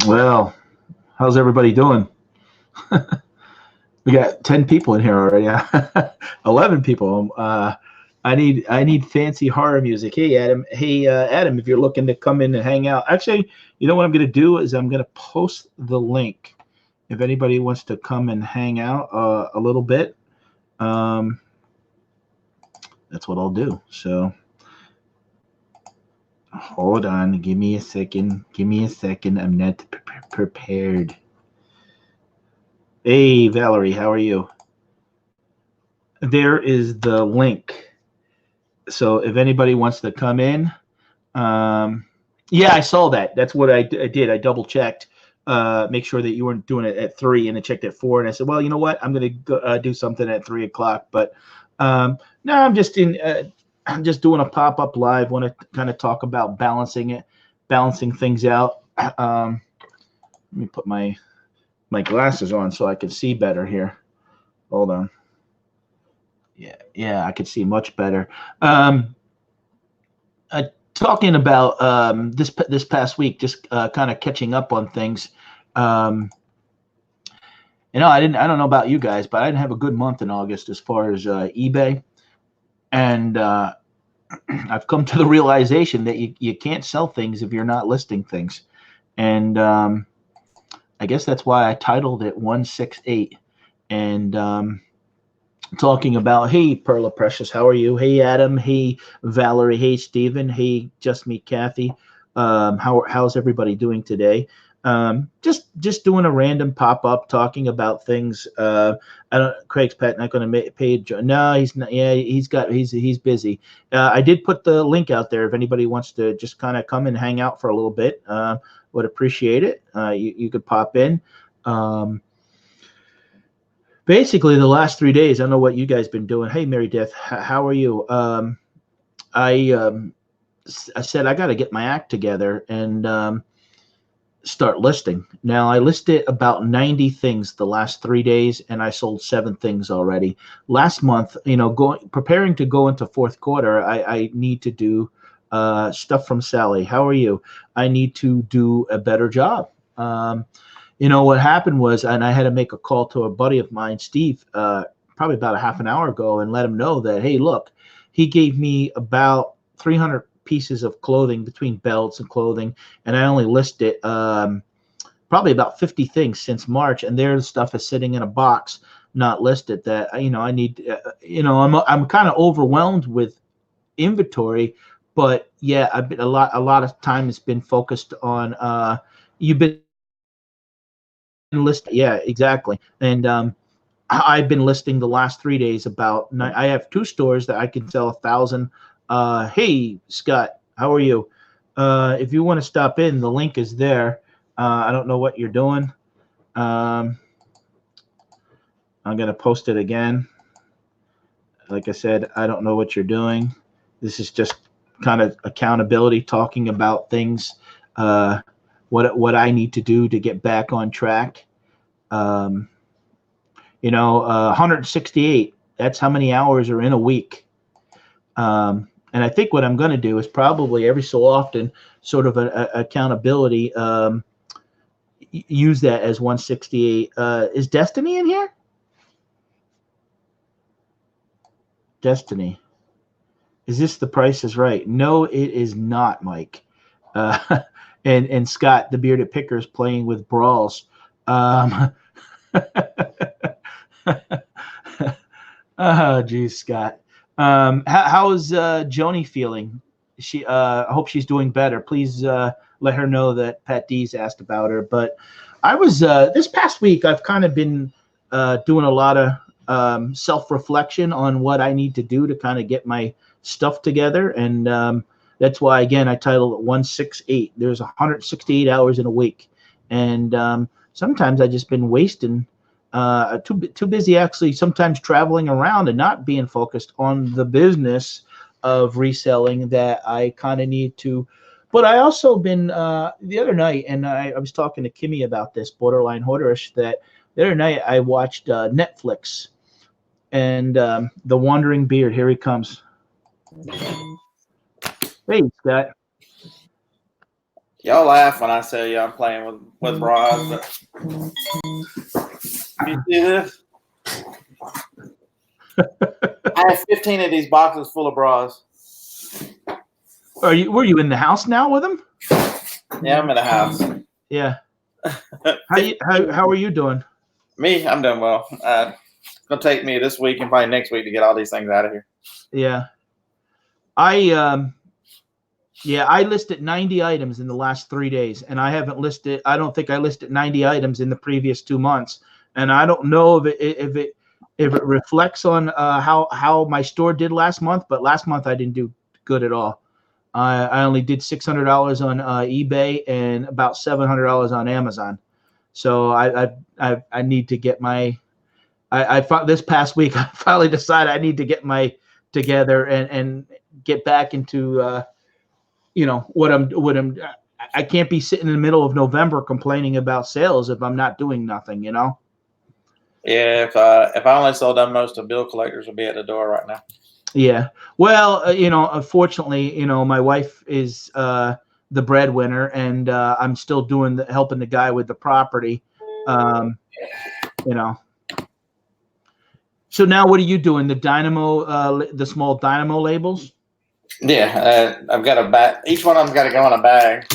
Well, how's everybody doing? We got 10 people in here already. 11 people. I need fancy horror music. Hey Adam. Hey Adam, if you're looking to come in and hang out. Actually, you know what I'm going to do is I'm going to post the link if anybody wants to come and hang out a little bit. That's what I'll do. So hold on. Give me a second. Give me a second. I'm not prepared. Hey, Valerie, how are you? There is the link. So if anybody wants to come in, yeah, I saw that. That's what I did. I double checked, make sure that you weren't doing it at 3, and I checked at 4, and I said, well, you know what? I'm going to do something at 3 o'clock. But no, I'm just doing a pop-up live. Want to kind of talk about balancing things out. Let me put my glasses on so I can see better here. Hold on. Yeah, I can see much better. Talking about this past week, just kind of catching up on things. I don't know about you guys, but I didn't have a good month in August as far as eBay, and I've come to the realization that you can't sell things if you're not listing things, and I guess that's why I titled it 168, and talking about, hey, Perla Precious, how are you? Hey, Adam. Hey, Valerie. Hey, Stephen. Hey, Just Me, Kathy. How's everybody doing today? Just doing a random pop-up, talking about things. Craig's pet not going to pay. No, he's not. Yeah, he's busy. I did put the link out there. If anybody wants to just kind of come and hang out for a little bit, would appreciate it. You could pop in. Basically, the last 3 days, I don't know what you guys been doing. Hey, Mary Death, how are you? I said I got to get my act together and start listing. Now, I listed about 90 things the last 3 days, and I sold 7 things already. Last month, preparing to go into fourth quarter, I need to do stuff from Sally. How are you? I need to do a better job. What happened was, and I had to make a call to a buddy of mine, Steve, probably about a half an hour ago, and let him know that, hey, look, he gave me about 300 pieces of clothing between belts and clothing, and I only listed probably about 50 things since March, and their stuff is sitting in a box, not listed. That I need, I'm kind of overwhelmed with inventory, but yeah, I've been a lot of time has been focused on you've been list. Yeah, exactly. And I've been listing the last 3 days about I have 2 stores that I can sell 1,000. Hey, Scott, how are you? If you want to stop in, the link is there. I don't know what you're doing. I'm going to post it again. Like I said, I don't know what you're doing. This is just kind of accountability, talking about things, what I need to do to get back on track. 168, that's how many hours are in a week. And I think what I'm going to do is probably every so often sort of an accountability, use that as 168. Is Destiny in here? Destiny. Is this The Price is Right? No, it is not, Mike. And Scott, the bearded picker, is playing with brawls. Oh, geez, Scott. How is Joni feeling? I hope she's doing better. Please let her know that Patdees asked about her. But I was this past week. I've kind of been doing a lot of self-reflection on what I need to do to kind of get my stuff together, and that's why again I titled it 168. There's 168 hours in a week, and sometimes I just been wasting. Too busy actually sometimes traveling around and not being focused on the business of reselling that I kind of need to. But I also been the other night, and I was talking to Kimmy about this, borderline hoarderish, that the other night I watched Netflix and The Wandering Beard. Here he comes. Hey, Scott. Y'all laugh when I say I'm playing with bras, but you see this? I have 15 of these boxes full of bras. Were you in the house now with him? Yeah, I'm in the house. Yeah. How are you doing? Me, I'm doing well. It's gonna take me this week and probably next week to get all these things out of here. Yeah. I listed 90 items in the last 3 days, and I don't think I listed 90 items in the previous 2 months. And I don't know if it reflects on how my store did last month, but last month I didn't do good at all. I only did $600 on eBay and about $700 on Amazon. So I need to get my. This past week I finally decided I need to get my together and get back into what I'm. I can't be sitting in the middle of November complaining about sales if I'm not doing nothing. Yeah, if I only sold them, most of bill collectors would be at the door right now. Yeah. Well, unfortunately, my wife is the breadwinner, and I'm still helping the guy with the property. So now, what are you doing? The dynamo, the small dynamo labels? Yeah, I've got a bag. Each one of them's got to go in a bag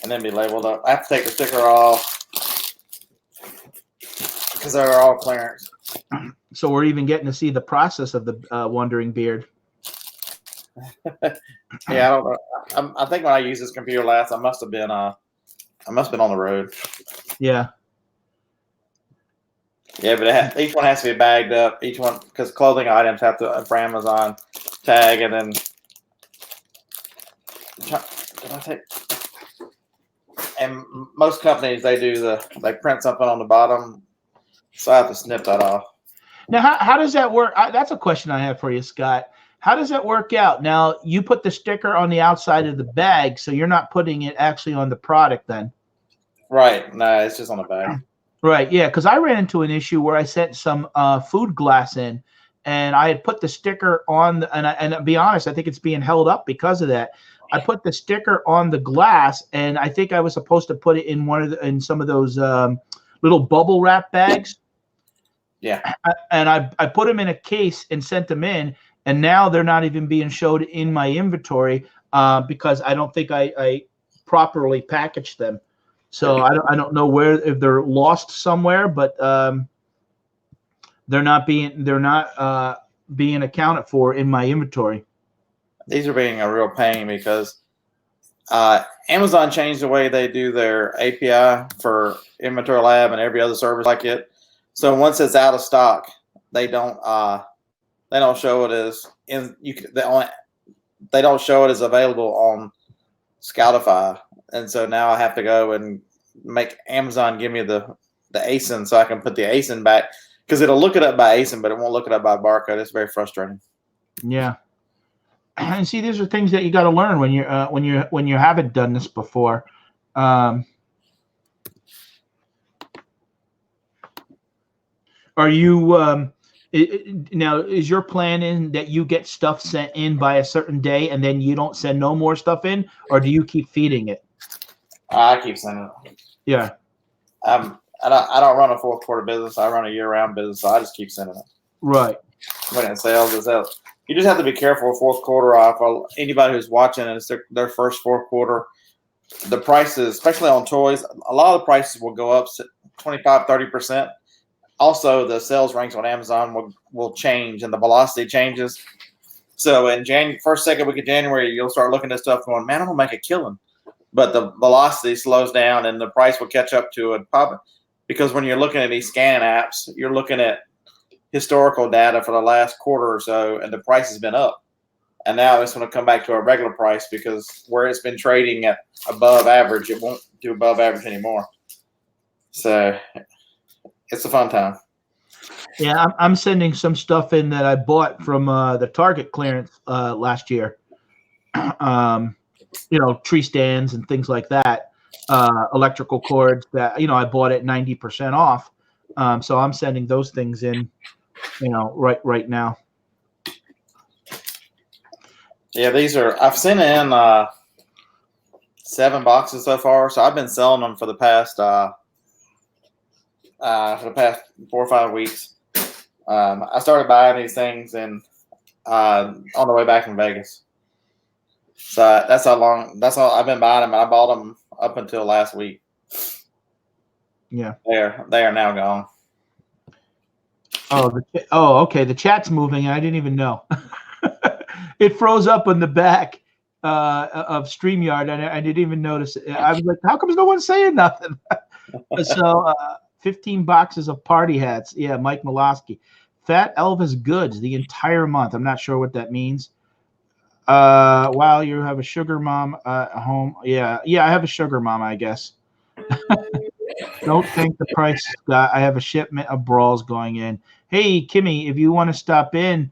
and then be labeled up. I have to take the sticker off because they're all clearance. So we're even getting to see the process of the Wandering Beard. Yeah, I don't know. I think when I used this computer last, I must have been on the road. Yeah. Yeah, but each one has to be bagged up. Each one, because clothing items have to, for Amazon, tag, and then and most companies they print something on the bottom, so I have to snip that off. Now, how does that work? That's a question I have for you, Scott. How does that work out? Now, you put the sticker on the outside of the bag, so you're not putting it actually on the product then? Right. No, it's just on the bag. Right, yeah, because I ran into an issue where I sent some food glass in, and I had put the sticker on, and to be honest, I think it's being held up because of that. I put the sticker on the glass, and I think I was supposed to put it in in some of those little bubble wrap bags. Yeah. And I put them in a case and sent them in, and now they're not even being showed in my inventory because I don't think I properly packaged them. So I don't know if they're lost somewhere, but they're not being accounted for in my inventory. These are being a real pain because Amazon changed the way they do their API for Inventory Lab and every other service like it. So once it's out of stock, they don't show it as they don't show it as available on Scoutify, and so now I have to go and make Amazon give me the ASIN so I can put the ASIN back because it'll look it up by ASIN, but it won't look it up by barcode. It's very frustrating. Yeah, and see, these are things that you got to learn when you haven't done this before. Are you now? Is your plan in that you get stuff sent in by a certain day and then you don't send no more stuff in, or do you keep feeding it? I keep sending it. Yeah. I don't run a fourth quarter business. I run a year-round business, so I just keep sending it. Right. When it sells, it sells. You just have to be careful with fourth quarter off. Anybody who's watching and it's their first fourth quarter, the prices, especially on toys, a lot of the prices will go up 25, 30%. Also, the sales ranks on Amazon will change and the velocity changes. So in first, second week of January, you'll start looking at stuff going, man, I'm gonna make a killing. But the velocity slows down and the price will catch up to it. Probably because when you're looking at these scanning apps, you're looking at historical data for the last quarter or so, and the price has been up. And now it's going to come back to a regular price because where it's been trading at above average, it won't do above average anymore. So it's a fun time. Yeah, I'm sending some stuff in that I bought from the Target clearance last year. Tree stands and things like that, electrical cords that, I bought at 90% off. So I'm sending those things in, right now. Yeah, I've sent in 7 boxes so far. So I've been selling them for the past 4 or 5 weeks. I started buying these things on the way back from Vegas. So that's how I've been buying them. I bought them up until last week. Yeah. They are now gone. Okay. The chat's moving and I didn't even know. It froze up on the back of StreamYard and I didn't even notice it. I was like, how come no one's saying nothing? So 15 boxes of party hats. Yeah, Mike Milosky. Fat Elvis goods the entire month. I'm not sure what that means. Wow, you have a sugar mom at home. Yeah, I have a sugar mom, I guess. Don't think the price, Scott. I have a shipment of brawls going in. Hey, Kimmy, if you want to stop in,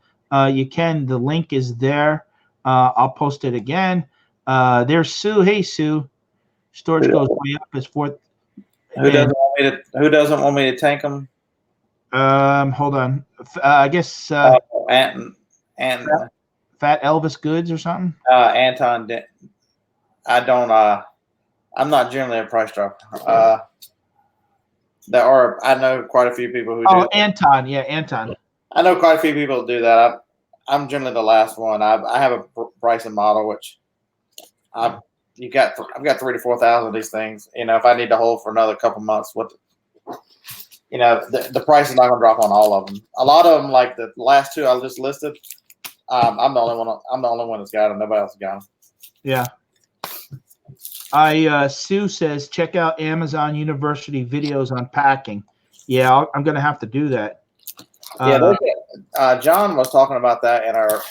you can. The link is there. I'll post it again. There's Sue. Hey, Sue. Storage goes way up as fourth. Who doesn't want me to tank them? Hold on. I guess Fat Elvis goods or something. Anton. I'm not generally a price dropper. I know quite a few people who do. Oh, Anton. Yeah, Anton. I know quite a few people who do that. I'm generally the last one. I have a pricing model, which I've got 3,000 to 4,000 of these things. If I need to hold for another couple months, the price is not going to drop on all of them. A lot of them, like the last 2 I just listed, I'm the only one. I'm the only one that's got them. Nobody else has got them. Yeah. Sue says, check out Amazon University videos on packing. Yeah, I'm going to have to do that. John was talking about that in our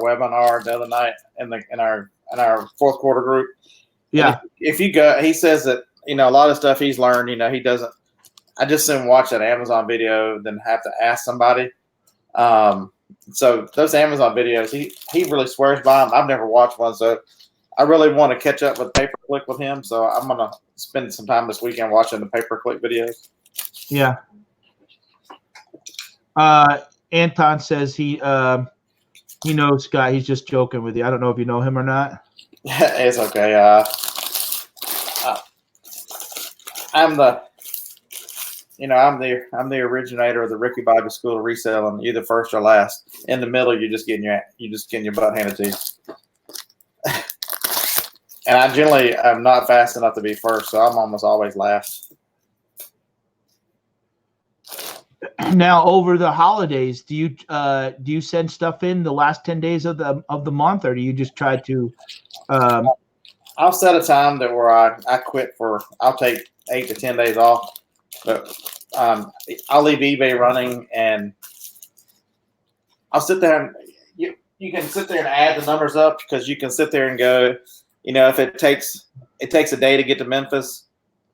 webinar the other night in our fourth quarter group. Yeah. If you go, he says that a lot of stuff he's learned. He doesn't. I just didn't watch that Amazon video, then have to ask somebody. So those Amazon videos, he really swears by them. I've never watched one, so I really want to catch up with pay-per-click with him. So I'm gonna spend some time this weekend watching the pay-per-click videos. Yeah. Anton says he knows Scott. He's just joking with you. I don't know if you know him or not. It's okay. I'm the originator of the Ricky Bobby School of Reselling. You're the first or last. In the middle, you're just getting your butt handed to you. And I generally am not fast enough to be first, so I'm almost always last. Now, over the holidays, do you send stuff in the last 10 days of the month, or do you just try to? I'll set a time that where I quit I'll take 8 to 10 days off, but I'll leave eBay running and I'll sit there and you can sit there and add the numbers up because you can sit there and go, if it takes a day to get to Memphis.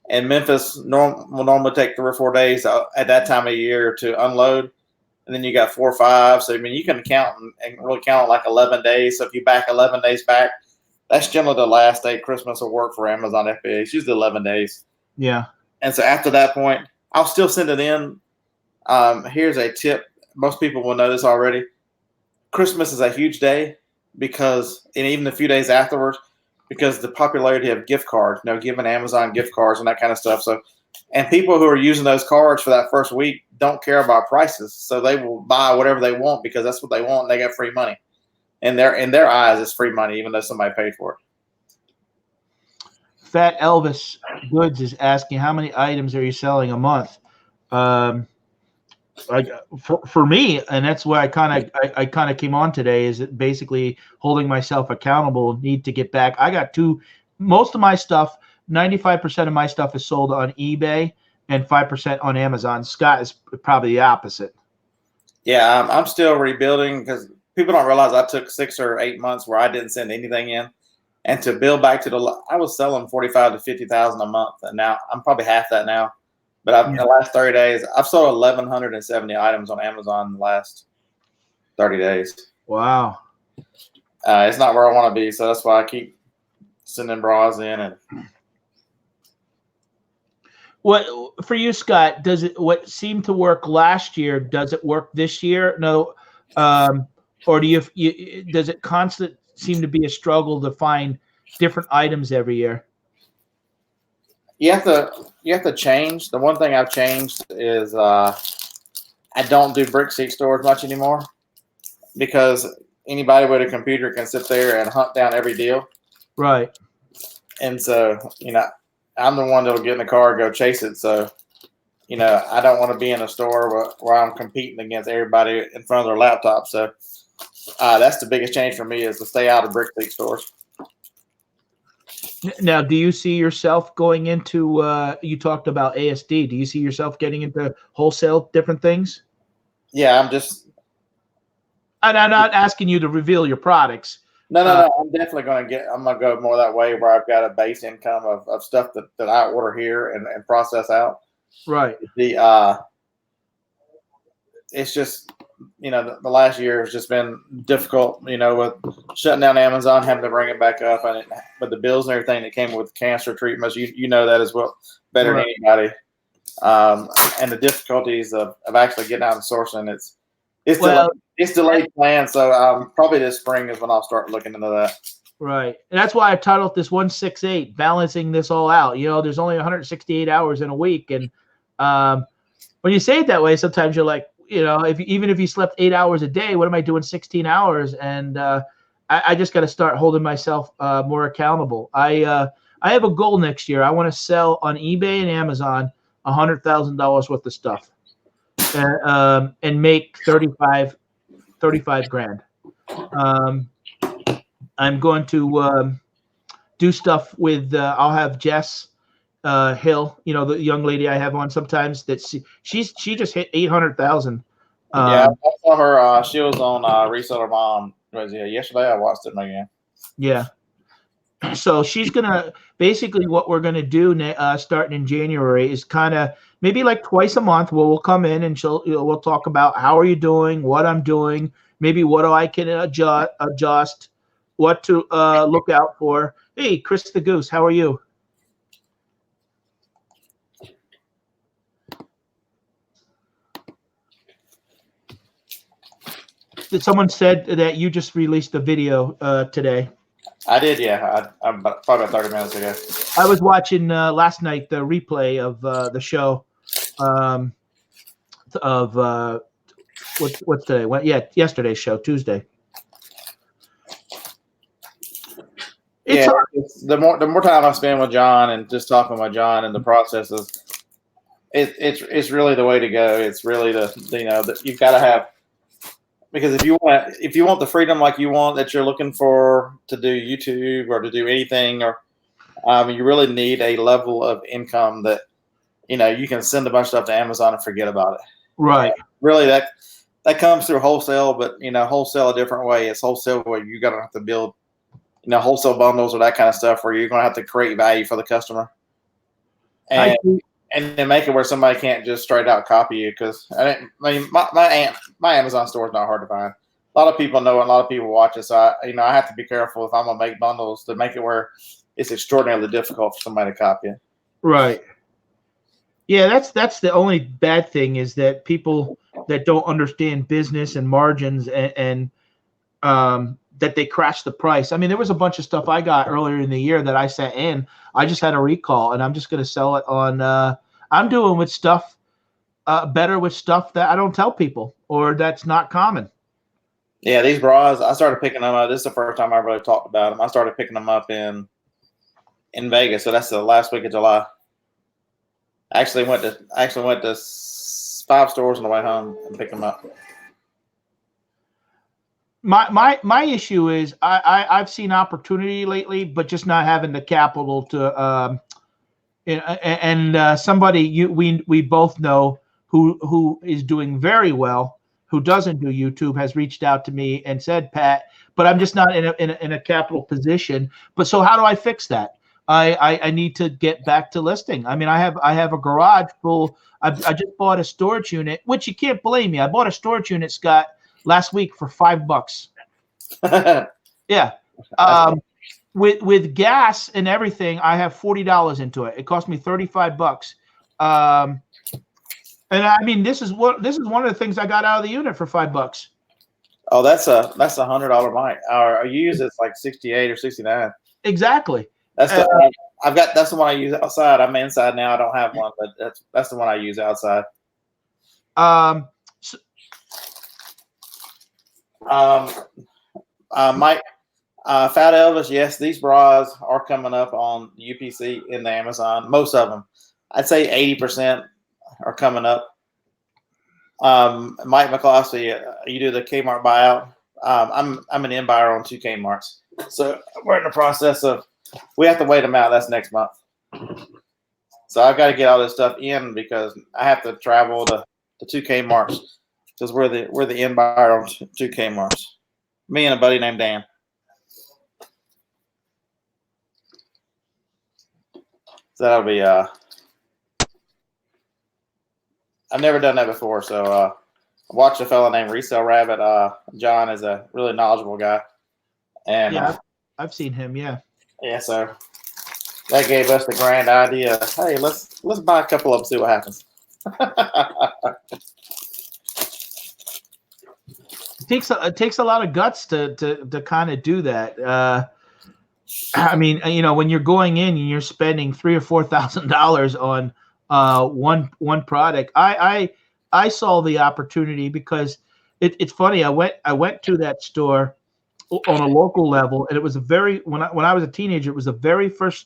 And Memphis will normally take 3 or 4 days at that time of year to unload. And then you got 4 or 5. So, you can count and really count like 11 days. So if you back 11 days back, that's generally the last day Christmas will work for Amazon FBA. It's usually 11 days. Yeah. And so after that point, I'll still send it in. Here's a tip. Most people will know this already. Christmas is a huge day and even a few days afterwards, because the popularity of gift cards, giving Amazon gift cards and that kind of stuff. So, and people who are using those cards for that first week don't care about prices. So they will buy whatever they want because that's what they want. And they get free money. And in their eyes, it's free money, even though somebody paid for it. Fat Elvis Goods is asking, how many items are you selling a month? like for me, and that's where I kind of came on today, is that basically holding myself accountable. Need to get back. I got most of my stuff, 95% of my stuff is sold on eBay and 5% on Amazon. Scott is probably the opposite. Yeah, I'm still rebuilding because people don't realize I took 6 or 8 months where I didn't send anything in, and to build back to I was selling 45 to 50,000 a month, and now I'm probably half that now. But in the last 30 days, I've sold 1,170 items on Amazon in the last 30 days. Wow. It's not where I want to be, so that's why I keep sending bras in. And what for you, Scott? What seemed to work last year? Does it work this year? No, or does it seem to be a struggle to find different items every year? You have to change. The one thing I've changed is I don't do brick seat stores much anymore, because anybody with a computer can sit there and hunt down every deal. Right. And so, I'm the one that'll get in the car and go chase it. So, I don't want to be in a store where I'm competing against everybody in front of their laptop. So that's the biggest change for me, is to stay out of brick seat stores. Now, do you see yourself going into, you talked about ASD, do you see yourself getting into wholesale different things? Yeah, I'm not asking you to reveal your products. No. I'm definitely going to go more that way, where I've got a base income of stuff that I order here and process out. Right. It's just, the last year has just been difficult, with shutting down Amazon, having to bring it back up, and with the bills and everything that came with cancer treatments, you know that as well, better than anybody. And the difficulties of actually getting out and sourcing, it's delayed plan. So probably this spring is when I'll start looking into that. Right. And that's why I titled this 168, balancing this all out. There's only 168 hours in a week. And when you say it that way, sometimes you're like, even if you slept 8 hours a day, what am I doing 16 hours? And I just got to start holding myself more accountable. I have a goal next year. I want to sell on eBay and Amazon $100,000 worth of stuff and make 35 grand. I'm going to do stuff with, I'll have Jess Hill, the young lady I have on sometimes, that she just hit 800,000. Yeah, I saw her. She was on Reseller Mom. Yesterday? I watched it again. Yeah. So she's gonna basically, what we're gonna do starting in January is kind of maybe like twice a month where we'll come in and we'll talk about how are you doing, what I'm doing, maybe what I can adjust, what to look out for. Hey, Chris the Goose, how are you? Someone said that you just released a video today. I did, yeah. Probably about 30 minutes ago. I was watching last night the replay of the show what's today? Yesterday's show, Tuesday. The more time I spend with John and just talking with John and the processes, it's really the way to go. It's really that you've got to have. Because if you want the freedom like you want, that you're looking for to do YouTube or to do anything, or you really need a level of income that you can send a bunch of stuff to Amazon and forget about it. Right. Really, that comes through wholesale, but wholesale a different way. It's wholesale where you're gonna have to build wholesale bundles or that kind of stuff where you're gonna have to create value for the customer. And then make it where somebody can't just straight out copy you, because my Amazon store is not hard to find. A lot of people know it, a lot of people watch it, so I have to be careful if I'm gonna make bundles to make it where it's extraordinarily difficult for somebody to copy it. Right. Yeah, that's the only bad thing, is that people that don't understand business and margins and that they crash the price. I mean, there was a bunch of stuff I got earlier in the year that I sent in. I just had a recall, and I'm just going to sell it on. I'm doing with stuff better with stuff that I don't tell people or that's not common. Yeah, these bras, I started picking them up. This is the first time I really talked about them. I started picking them up in Vegas, so that's the last week of July. I actually went to 5 stores on the way home and pick them up. My issue is I've seen opportunity lately, but just not having the capital to somebody we both know who is doing very well, who doesn't do YouTube, has reached out to me and said, Pat, but I'm just not in a capital position. But so how do I fix that? I need to get back to listing. I mean, I have a garage full. I just bought a storage unit, which you can't blame me. I bought a storage unit, Scott, last week for $5. Yeah. With gas and everything, I have $40 into it. It cost me $35. And I mean, this is one of the things I got out of the unit for $5. Oh, that's a $100 mic. Our used it's like 68 or 69. Exactly. That's that's the one I use outside. I'm inside now. I don't have one, but that's the one I use outside. Mike, Fat Elvis, yes, these bras are coming up on UPC in the Amazon. Most of them, I'd say 80% are coming up. Mike McCloskey, you do the Kmart buyout. I'm an end buyer on 2 Kmarts, so we're in the process of. We have to wait them out. That's next month. So I've got to get all this stuff in because I have to travel to 2 Kmarts because we're the end buyer on 2 Kmarts. Me and a buddy named Dan. So that'll be I've never done that before, so I watched a fellow named Resell Rabbit. John is a really knowledgeable guy, and yeah, I've seen him. Yeah, so that gave us the grand idea. Hey, let's buy a couple of them, see what happens. It takes a lot of guts to kind of do that. I mean, when you're going in and you're spending $3,000 or $4,000 on one product, I saw the opportunity because it's funny. I went to that store on a local level, and it was when I was a teenager, it was the very first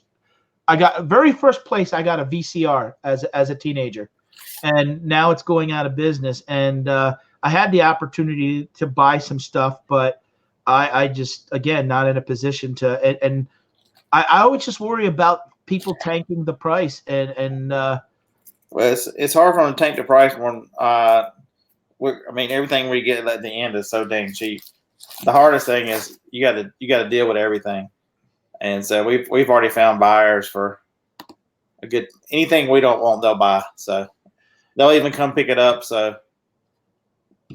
place I got a VCR as a teenager, and now it's going out of business. And I had the opportunity to buy some stuff, but I just, again, not in a position to, and I always just worry about people tanking the price and well, it's hard for them to tank the price when I mean, everything we get at the end is so dang cheap. The hardest thing is you got to deal with everything, and so we've already found buyers for a good anything we don't want, they'll buy. So they'll even come pick it up. So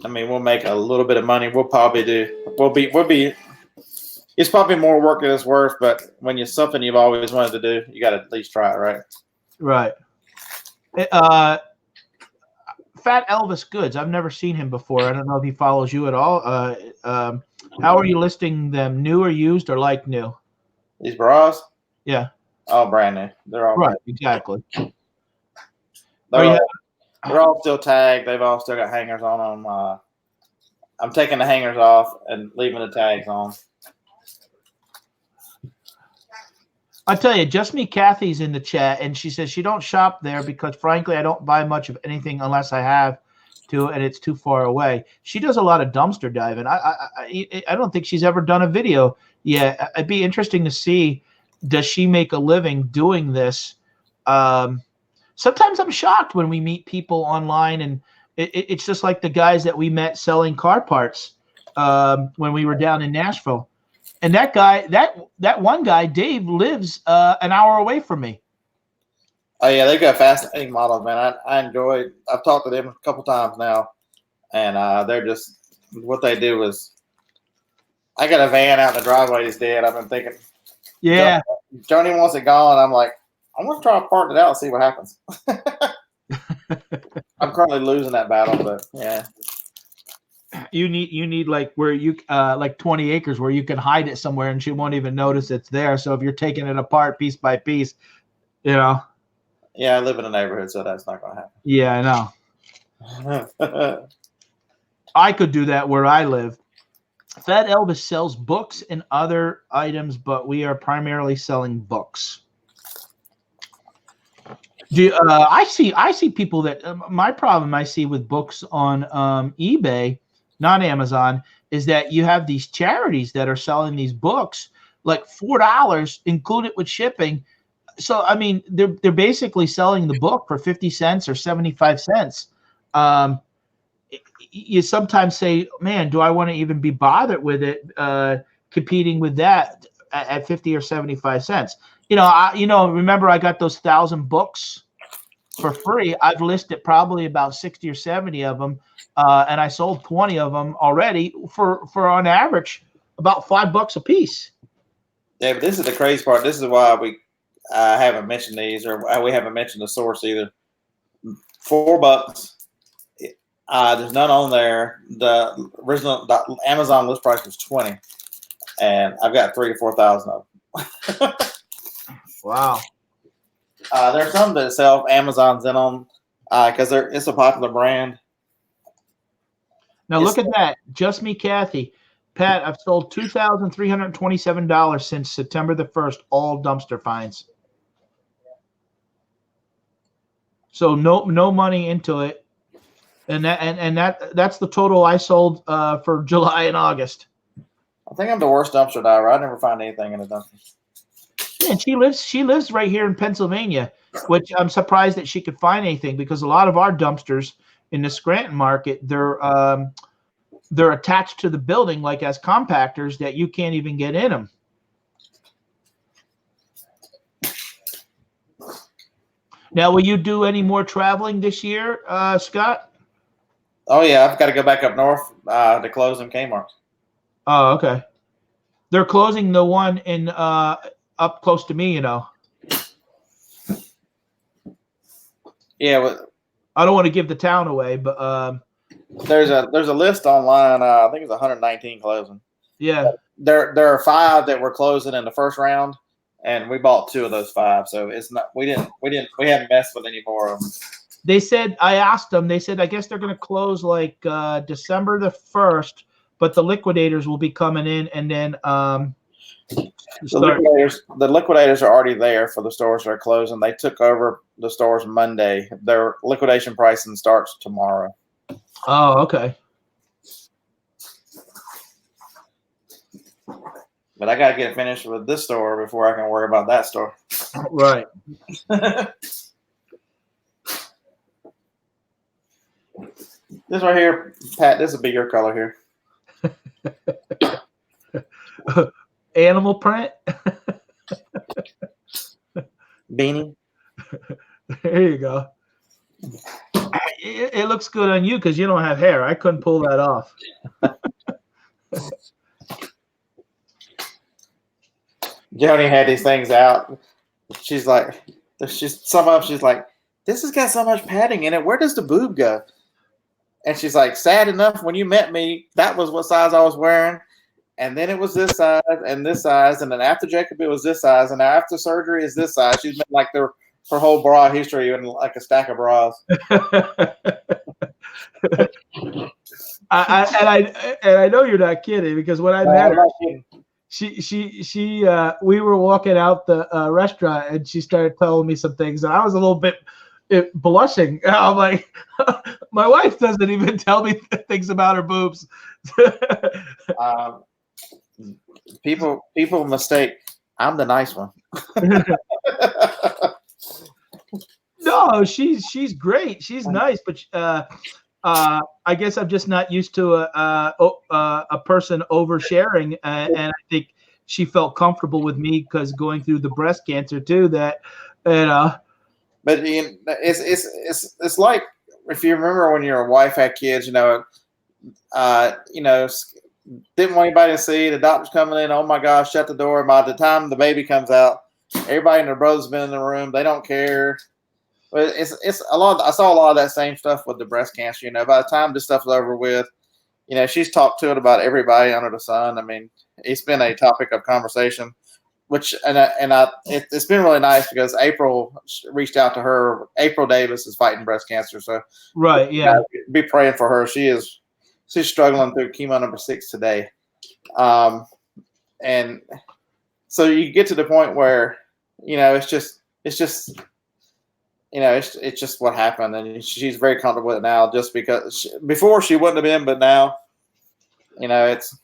I mean, we'll make a little bit of money. We'll be. It's probably more work than it's worth, but when it's something you've always wanted to do, you got to at least try it, right? Right. Fat Elvis Goods. I've never seen him before. I don't know if he follows you at all. How are you listing them? New or used or like new? These bras? Yeah. All brand new. They're all right. Exactly. They're all still tagged. They've all still got hangers on them. I'm taking the hangers off and leaving the tags on. I tell you, Just Me Kathy's in the chat, and she says she don't shop there because, frankly, I don't buy much of anything unless I have to, and it's too far away. She does a lot of dumpster diving. I don't think she's ever done a video yet. It'd be interesting to see, does she make a living doing this? Sometimes I'm shocked when we meet people online, and it's just like the guys that we met selling car parts when we were down in Nashville. And that guy, that one guy, Dave, lives an hour away from me. Oh yeah, they got fascinating models, man. I've talked to them a couple times now, and they're just what they do is. I got a van out in the driveway that's dead. I've been thinking, yeah, Joni wants it gone. I'm like, I'm gonna try to part it out and see what happens. I'm currently losing that battle, but yeah. You need like where you like 20 acres where you can hide it somewhere and she won't even notice it's there. So if you're taking it apart piece by piece, Yeah, I live in a neighborhood, so that's not gonna happen. Yeah, I know. I could do that where I live. Fat Elvis sells books and other items, but we are primarily selling books. I see people that my problem I see with books on eBay, not Amazon, is that you have these charities that are selling these books like $4 included with shipping. So I mean, they're basically selling the book for 50 cents or 75 cents. Um, you sometimes say, man, do I want to even be bothered with it, competing with that at 50 or 75 cents? Remember I got those 1,000 books for free. I've listed probably about 60 or 70 of them, and I sold 20 of them already for on average about $5 a piece. Yeah, but this is the crazy part. This is why we haven't mentioned these, or we haven't mentioned the source either. $4. There's none on there. The original Amazon list price was 20, and I've got 3,000 to 4,000 of them. Wow. There's some that sell Amazon's in them because it's a popular brand. Now look at that. Just me, Kathy. Pat, I've sold $2,327 since September the 1st, all dumpster finds. So no money into it. And that's the total I sold for July and August. I think I'm the worst dumpster diver. I never find anything in a dumpster. Yeah, and she lives right here in Pennsylvania, which I'm surprised that she could find anything, because a lot of our dumpsters in the Scranton market, they're attached to the building like as compactors that you can't even get in them. Now, will you do any more traveling this year, Scott? Oh yeah, I've got to go back up north to close them Kmart. Oh, okay. They're closing the one in up close to me, Yeah, but I don't want to give the town away, but there's a list online. I think it's 119 closing. Yeah. There are 5 that were closing in the first round, and we bought 2 of those 5. So it's not we haven't messed with any more of them. They said, I asked them, they said I guess they're going to close like December the 1st, but the liquidators will be coming in, and then the liquidators are already there for the stores that are closing. They took over the stores Monday. Their liquidation pricing starts tomorrow. Oh, okay. But I got to get finished with this store before I can worry about that store. Right. This right here, Pat, this will be your color here. Animal print. Beanie. There you go. It looks good on you because you don't have hair. I couldn't pull that off. Joni had these things out. She's like, some of them she's like, this has got so much padding in it. Where does the boob go? And she's like, sad enough, when you met me, that was what size I was wearing. And then it was this size and this size. And then after Jacob, it was this size. And now after surgery is this size. She's been like her whole bra history in like a stack of bras. I know you're not kidding, because when I met her, we were walking out the restaurant, and she started telling me some things, and I was a little bit blushing. I'm like, my wife doesn't even tell me things about her boobs. People mistake I'm the nice one. No, she's great. She's nice, but I guess I'm just not used to a person oversharing, and I think she felt comfortable with me because going through the breast cancer too. But it's like, if you remember when your wife had kids, didn't want anybody to see. The doctor's coming in. Oh my gosh, shut the door. By the time the baby comes out, everybody and their brother's been in the room. They don't care. But it's a lot. I saw a lot of that same stuff with the breast cancer. By the time this stuff's over with, she's talked to it about everybody under the sun. I mean, it's been a topic of conversation, it's been really nice because April reached out to her. April Davis is fighting breast cancer, so right, yeah, be praying for her. She's struggling through chemo number 6 today, and so you get to the point where it's just it's just what happened, and she's very comfortable with it now. Just because before she wouldn't have been, but now, it's.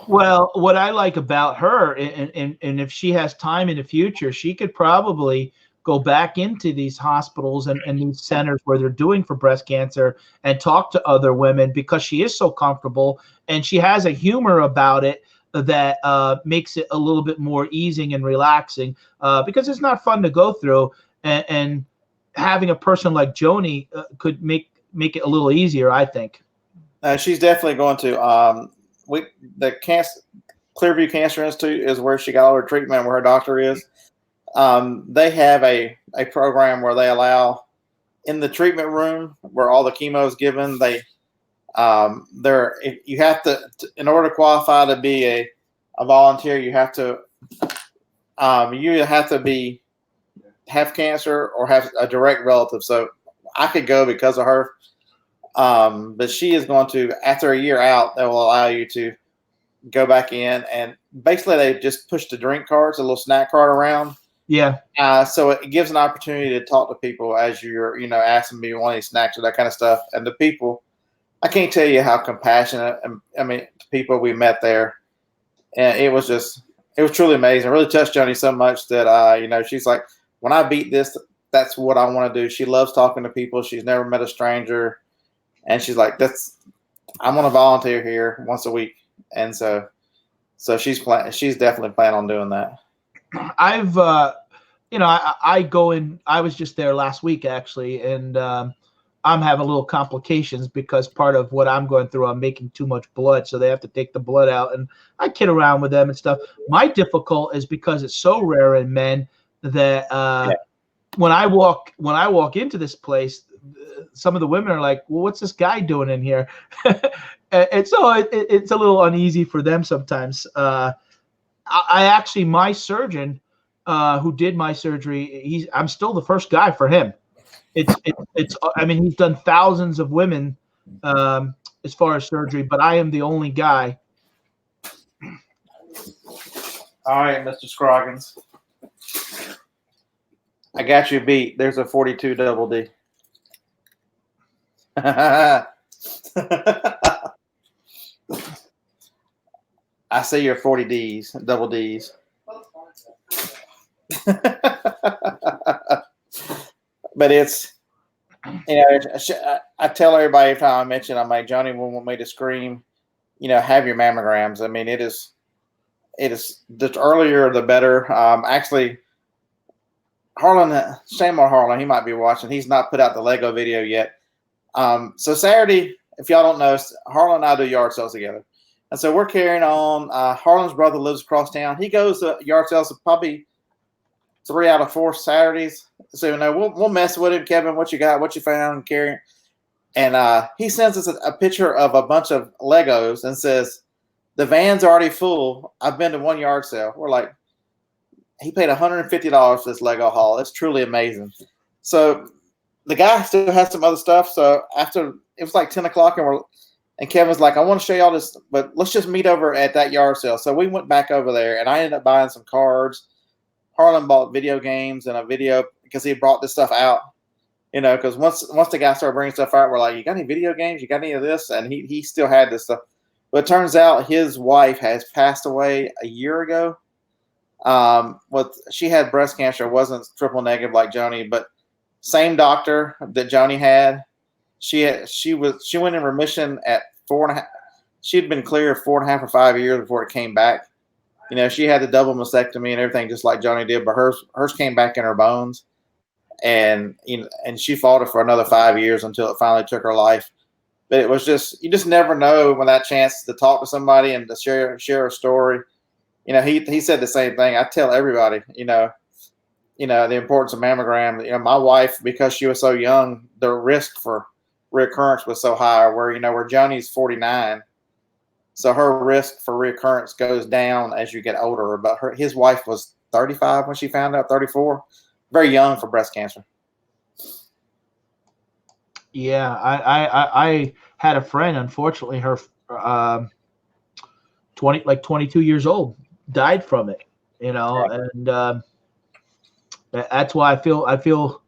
Well, what I like about her, and if she has time in the future, she could probably go back into these hospitals and these centers where they're doing for breast cancer and talk to other women, because she is so comfortable and she has a humor about it that makes it a little bit more easing and relaxing, because it's not fun to go through. And having a person like Joni could make it a little easier, I think. She's definitely going to. The Clearview Cancer Institute is where she got all her treatment, where her doctor is. They have a program where they allow in the treatment room where all the chemo is given. You have to, in order to qualify to be a volunteer, you have to have cancer or have a direct relative. So I could go because of her. But she is going to, after a year out, they will allow you to go back in, and basically they just push the drink carts, a little snack cart around. Yeah. So it gives an opportunity to talk to people as you're, asking me want any snacks or that kind of stuff. And the people, I can't tell you how compassionate, the people we met there. And it was truly amazing. It really touched Joni so much that, she's like, when I beat this, that's what I want to do. She loves talking to people. She's never met a stranger. And she's like, I want to volunteer here once a week. And so she's definitely planning on doing that. I've, I go in, I was just there last week actually. And, I'm having a little complications because part of what I'm going through, I'm making too much blood. So they have to take the blood out, and I kid around with them and stuff. My difficult is because it's so rare in men that, when I walk into this place, some of the women are like, well, what's this guy doing in here? And so it's a little uneasy for them sometimes. I actually, my surgeon who did my surgery, I'm still the first guy for him. It's he's done thousands of women as far as surgery, but I am the only guy. All right, Mr. Scroggins. I got you beat. There's a 42 double D. I say you're 40 D's, double D's. But it's, I tell everybody every time I mention, I'm like, Johnny will want me to scream, have your mammograms. It is the earlier the better. Actually, Harlan, shame on Harlan, he might be watching. He's not put out the Lego video yet. So Saturday, if y'all don't know, Harlan and I do yard sales together. And so we're carrying on. Harlan's brother lives across town. He goes to yard sales probably 3 out of 4 Saturdays. So we'll mess with him. Kevin, what you got? What you found? And carrying. And he sends us a picture of a bunch of Legos and says, the van's already full. I've been to one yard sale. We're like, he paid $150 for this Lego haul. It's truly amazing. So the guy still has some other stuff. So after, it was like 10 o'clock and Kevin's like, I want to show y'all this, but let's just meet over at that yard sale. So we went back over there, and I ended up buying some cards. Harlan bought video games and a video because he brought this stuff out, because once the guy started bringing stuff out, we're like, you got any video games? You got any of this? And he still had this stuff. But it turns out his wife has passed away a year ago. She had breast cancer. It wasn't triple negative like Joni, but same doctor that Joni had. She went in remission at 4.5. She'd been clear 4.5 or 5 years before it came back. She had the double mastectomy and everything just like Joni did, but hers came back in her bones, and she fought it for another 5 years until it finally took her life. But it was just, you just never know when that chance to talk to somebody and to share a story. He said the same thing. I tell everybody, the importance of mammogram. My wife, because she was so young, the risk for recurrence was so high. Where Joni's 49. So her risk for reoccurrence goes down as you get older. But his wife was 35 when she found out, 34. Very young for breast cancer. Yeah, I had a friend, unfortunately, her 22 years old, died from it, Right. And That's why I feel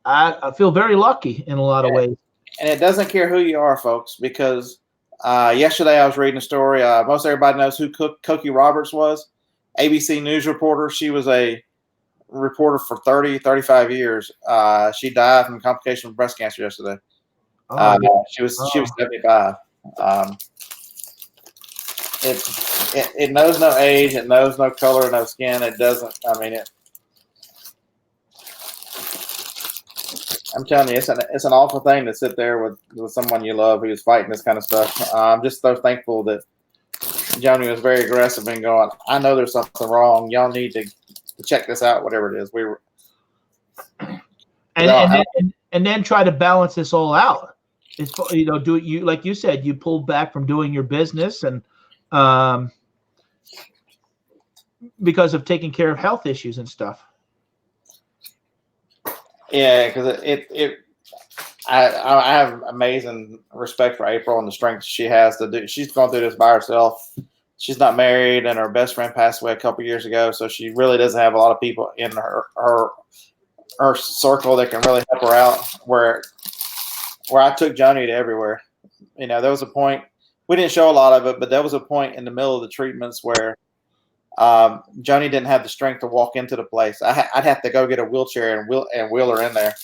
very lucky in a lot of ways. And it doesn't care who you are, folks, because yesterday I was reading a story. Most everybody knows who Cokie Roberts was, ABC News reporter. She was a reporter for 35 years. She died from complication of breast cancer yesterday. She was 75. It knows no age, it knows no color, no skin. It doesn't. I mean, I'm telling you, it's an awful thing to sit there with someone you love who's fighting this kind of stuff. I'm just so thankful that Joni was very aggressive and going, I know there's something wrong. Y'all need to check this out, whatever it is. We were, and then try to balance this all out. It's, you know, like you said, you pulled back from doing your business and because of taking care of health issues and stuff. Yeah, because I have amazing respect for April and the strength she has to do. She's gone through this by herself. She's not married, and her best friend passed away a couple years ago, so she really doesn't have a lot of people in her circle that can really help her out. Where I took Joni to everywhere. You know, there was a point, we didn't show a lot of it, but there was a point in the middle of the treatments where Joni didn't have the strength to walk into the place. I'd have to go get a wheelchair and wheel her in there.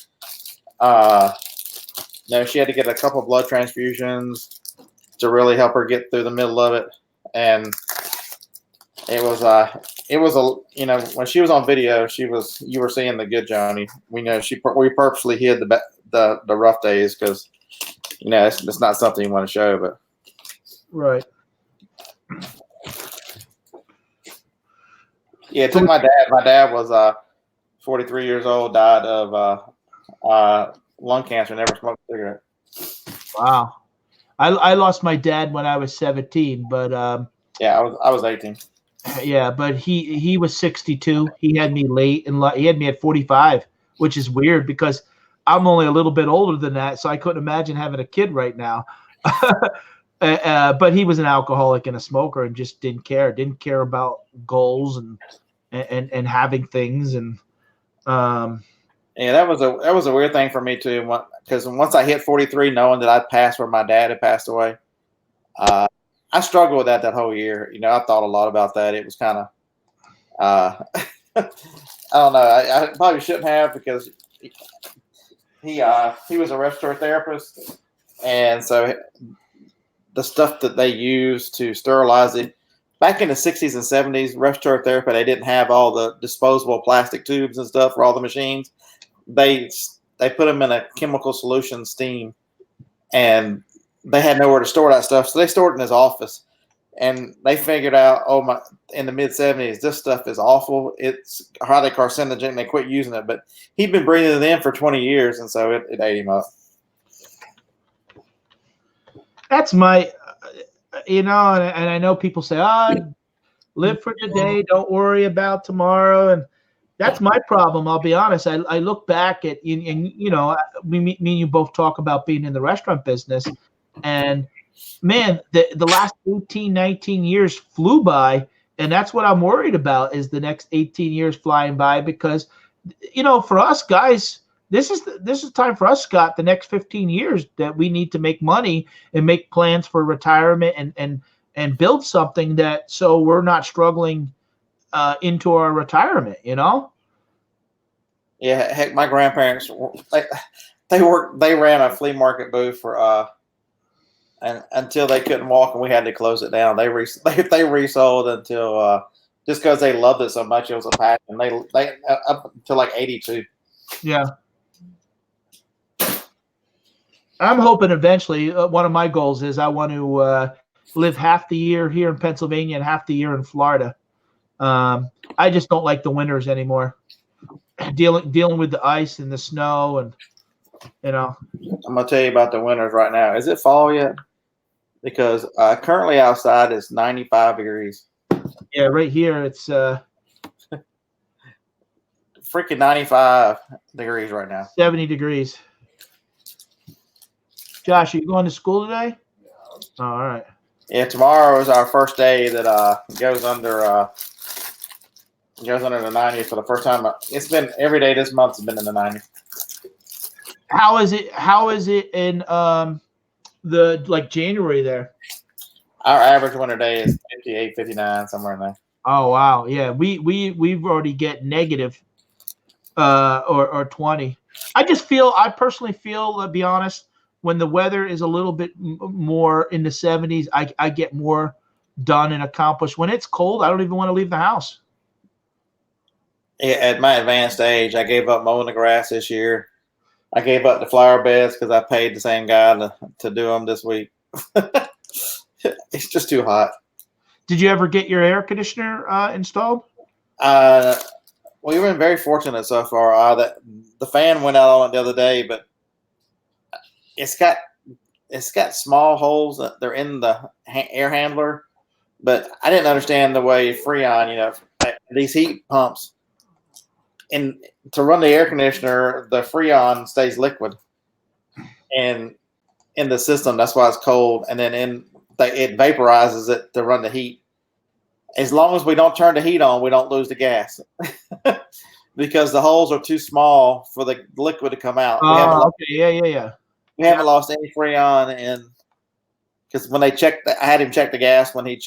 No, she had to get a couple of blood transfusions to really help her get through the middle of it. And it was you know, when she was on video, you were seeing the good Joni. We know we purposely hid the rough days because, you know, it's not something you want to show, but right. Yeah, it took my dad. My dad was 43 years old, died of lung cancer, never smoked a cigarette. Wow. I lost my dad when I was 17, but yeah, I was 18. Yeah, but he was 62. He had me late, and he had me at 45, which is weird because I'm only a little bit older than that, so I couldn't imagine having a kid right now. But he was an alcoholic and a smoker, and just didn't care about goals and having things. And yeah, that was a weird thing for me too, because once I hit 43, knowing that I'd passed where my dad had passed away, I struggled with that whole year. You know, I thought a lot about that. It was kind of I don't know. I probably shouldn't have, because he was a respiratory therapist, and so the stuff that they used to sterilize it back in the 60s and 70s, respiratory therapy, they didn't have all the disposable plastic tubes and stuff for all the machines. They put them in a chemical solution, steam, and they had nowhere to store that stuff, so they stored it in his office. And they figured out, in the mid 70s, this stuff is awful. It's highly carcinogenic. And they quit using it, but he'd been breathing it in for 20 years, and so it ate him up. That's my, and I know people say, live for today, don't worry about tomorrow. And that's my problem. I'll be honest. I look back at, and me and you both talk about being in the restaurant business, and man, the last 18, 19 years flew by, and that's what I'm worried about, is the next 18 years flying by, because, for us guys, this is time for us, Scott, the next 15 years that we need to make money and make plans for retirement and build something so we're not struggling into our retirement, Yeah, heck, my grandparents, they ran a flea market booth for and until they couldn't walk and we had to close it down. They resold until just because they loved it so much, it was a passion. They up until like 82. Yeah. I'm hoping eventually, one of my goals is I want to live half the year here in Pennsylvania and half the year in Florida. I just don't like the winters anymore. Dealing with the ice and the snow, and I'm gonna tell you about the winters right now. Is it fall yet? Because currently outside it's 95 degrees. Yeah, right here it's freaking 95 degrees right now. 70 degrees. Josh, are you going to school today? Oh, all right. Yeah, tomorrow is our first day that goes under goes under the 90s for the first time. It's been every day this month has been in the 90s. How is it in the like January there? Our average winter day is 58, 59, somewhere in there. Oh wow, yeah. We've already get negative or 20. I personally feel, to be honest, when the weather is a little bit more in the 70s, I get more done and accomplished. When it's cold, I don't even want to leave the house. Yeah, at my advanced age, I gave up mowing the grass this year. I gave up the flower beds because I paid the same guy to do them this week. It's just too hot. Did you ever get your air conditioner installed? We've been very fortunate so far. The fan went out on it the other day, but it's got small holes that they're in the air handler. But I didn't understand the way Freon, these heat pumps, and to run the air conditioner, the Freon stays liquid, and in the system, that's why it's cold. And then it vaporizes it to run the heat. As long as we don't turn the heat on, we don't lose the gas because the holes are too small for the liquid to come out. Okay, yeah. We haven't lost any Freon because when I had him check the gas when he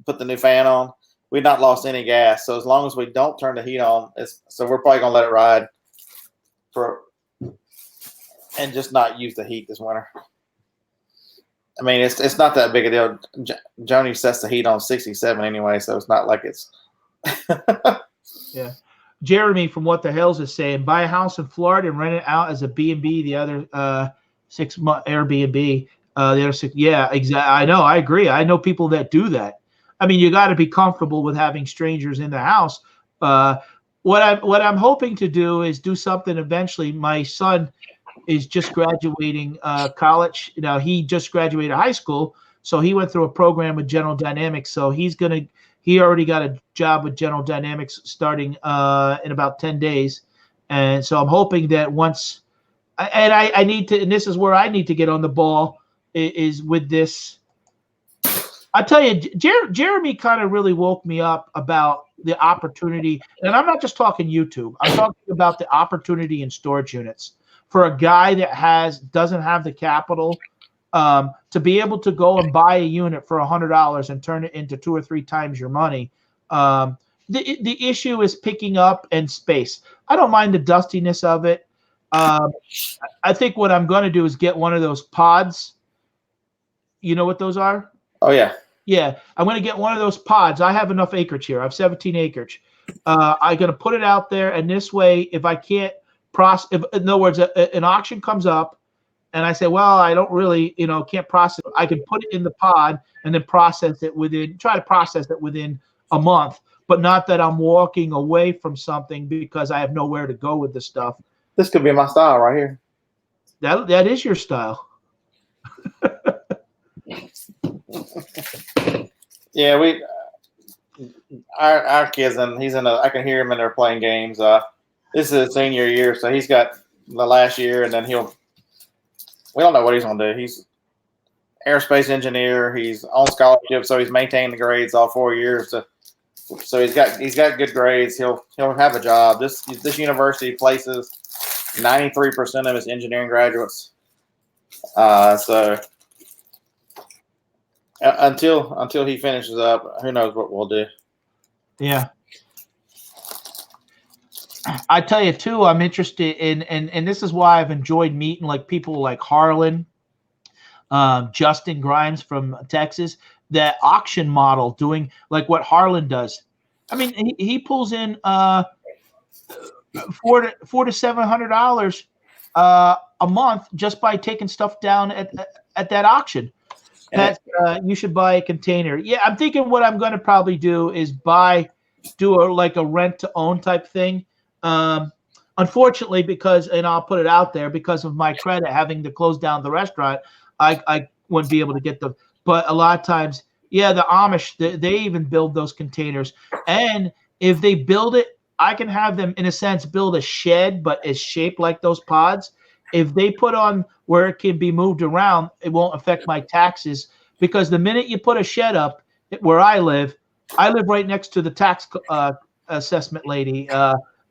put the new fan on. We've not lost any gas. So as long as we don't turn the heat on, so we're probably gonna let it ride and just not use the heat this winter. I mean, it's not that big a deal. Joni sets the heat on 67 anyway, so it's not like it's. Yeah. Jeremy from What the Hells is saying, buy a house in Florida and rent it out as a B&B. The other 6 month Airbnb. The other 6, yeah, exactly. I know. I agree. I know people that do that. I mean, you got to be comfortable with having strangers in the house. What I'm hoping to do is do something eventually. My son is just graduating college. He just graduated high school, so he went through a program with General Dynamics. So he already got a job with General Dynamics starting in about 10 days. And so I'm hoping that once, and I need to, and this is where I need to get on the ball is with this. I tell you, Jeremy kind of really woke me up about the opportunity. And I'm not just talking YouTube. I'm talking about the opportunity in storage units for a guy that doesn't have the capital to be able to go and buy a unit for $100 and turn it into 2 or 3 times your money. The issue is picking up and space. I don't mind the dustiness of it. I think what I'm going to do is get one of those pods. You know what those are? Oh, yeah. Yeah, I'm going to get one of those pods. I have enough acreage here. I have 17 acreage. I'm going to put it out there, and this way, if I can't process, in other words, an auction comes up, and I say, well, I don't really, can't process it. I can put it in the pod and then try to process it within a month, but not that I'm walking away from something because I have nowhere to go with the stuff. This could be my style right here. That is your style. Yeah, our kids, and I can hear him in there playing games. This is his senior year, so he's got the last year, and then we don't know what he's going to do. He's aerospace engineer. He's on scholarship, so he's maintained the grades all 4 years. So he's got good grades. He'll have a job. This university places 93% of its engineering graduates. So until he finishes up, who knows what we'll do. Yeah. I tell you too, I'm interested in, and this is why I've enjoyed meeting like people like Harlan, Justin Grimes from Texas, that auction model, doing like what Harlan does. I mean, he pulls in $400 to $700 a month just by taking stuff down at that auction. Pat, you should buy a container. Yeah, I'm thinking what I'm going to probably do is do a rent to own type thing. Unfortunately, and I'll put it out there, because of my credit having to close down the restaurant, I wouldn't be able to get but a lot of times, yeah, the Amish, they even build those containers. And if they build it, I can have them, in a sense, build a shed, but it's shaped like those pods. If they put on where it can be moved around, it won't affect my taxes, because the minute you put a shed up where I live right next to the tax assessment lady.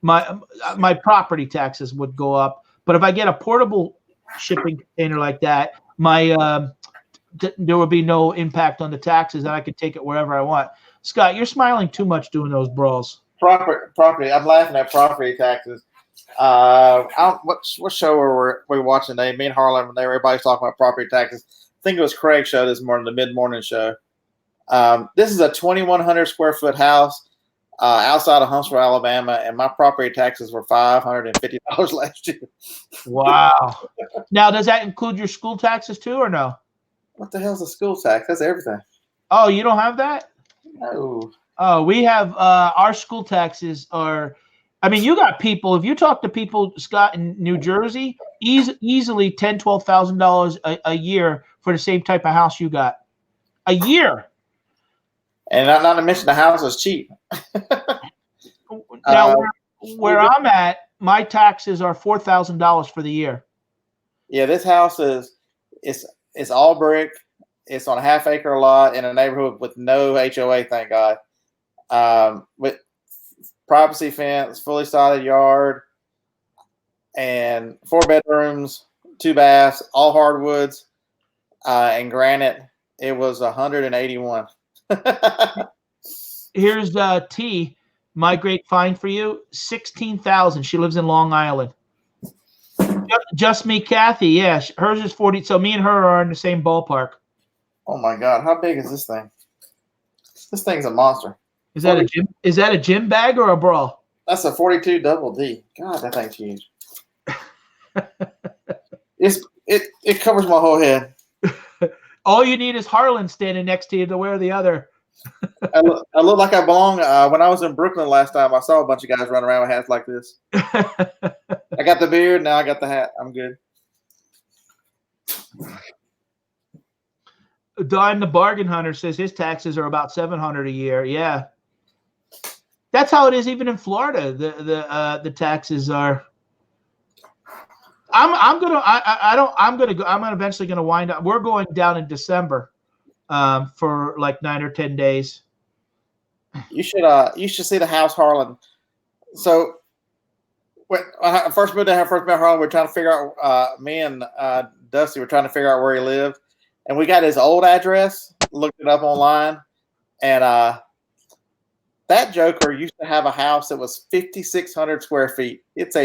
My property taxes would go up, but if I get a portable shipping container like that, there would be no impact on the taxes, and I could take it wherever I want. Scott, you're smiling too much doing those brawls. Property. I'm laughing at property taxes. What show were we watching today? Me and Harlan, everybody's talking about property taxes. I think it was Craig's show this morning, the mid-morning show. This is a 2,100 square foot house outside of Huntsville, Alabama, and my property taxes were $550 last year. Wow. Now, does that include your school taxes too, or no? What the hell's a school tax? That's everything. Oh, you don't have that? No. Oh, we have our school taxes are. I mean, you got people. If you talk to people, Scott, in New Jersey, easily $10,000-$12,000 a year for the same type of house you got a year. And not to mention the house is cheap. Now, where I'm at, my taxes are $4,000 for the year. Yeah, this house it's all brick. It's on a half-acre lot in a neighborhood with no HOA, thank God. With privacy fence, fully sodded yard, and 4 bedrooms, 2 baths, all hardwoods, and granite. It was 181. Here's T. My great find for you: 16,000. She lives in Long Island. Just me, Kathy. Yeah, hers is 40. So me and her are in the same ballpark. Oh my God, how big is this thing? This thing's a monster. Is that a gym? Is that a gym bag or a bra? That's a 42 double D. God, that thing's huge. It covers my whole head. All you need is Harlan standing next to you to wear the other. I look like I belong. When I was in Brooklyn last time, I saw a bunch of guys running around with hats like this. I got the beard, now I got the hat. I'm good. Don the Bargain Hunter says his taxes are about $700 a year. Yeah, that's how it is even in Florida. The taxes are. I'm eventually gonna wind up. We're going down in December, for like 9 or 10 days. You should see the house, Harlan. So when I first moved down here, first met Harlan, we were trying to figure out. Me and Dusty were trying to figure out where he lived, and we got his old address. Looked it up online, and that joker used to have a house that was 5,600 square feet. It's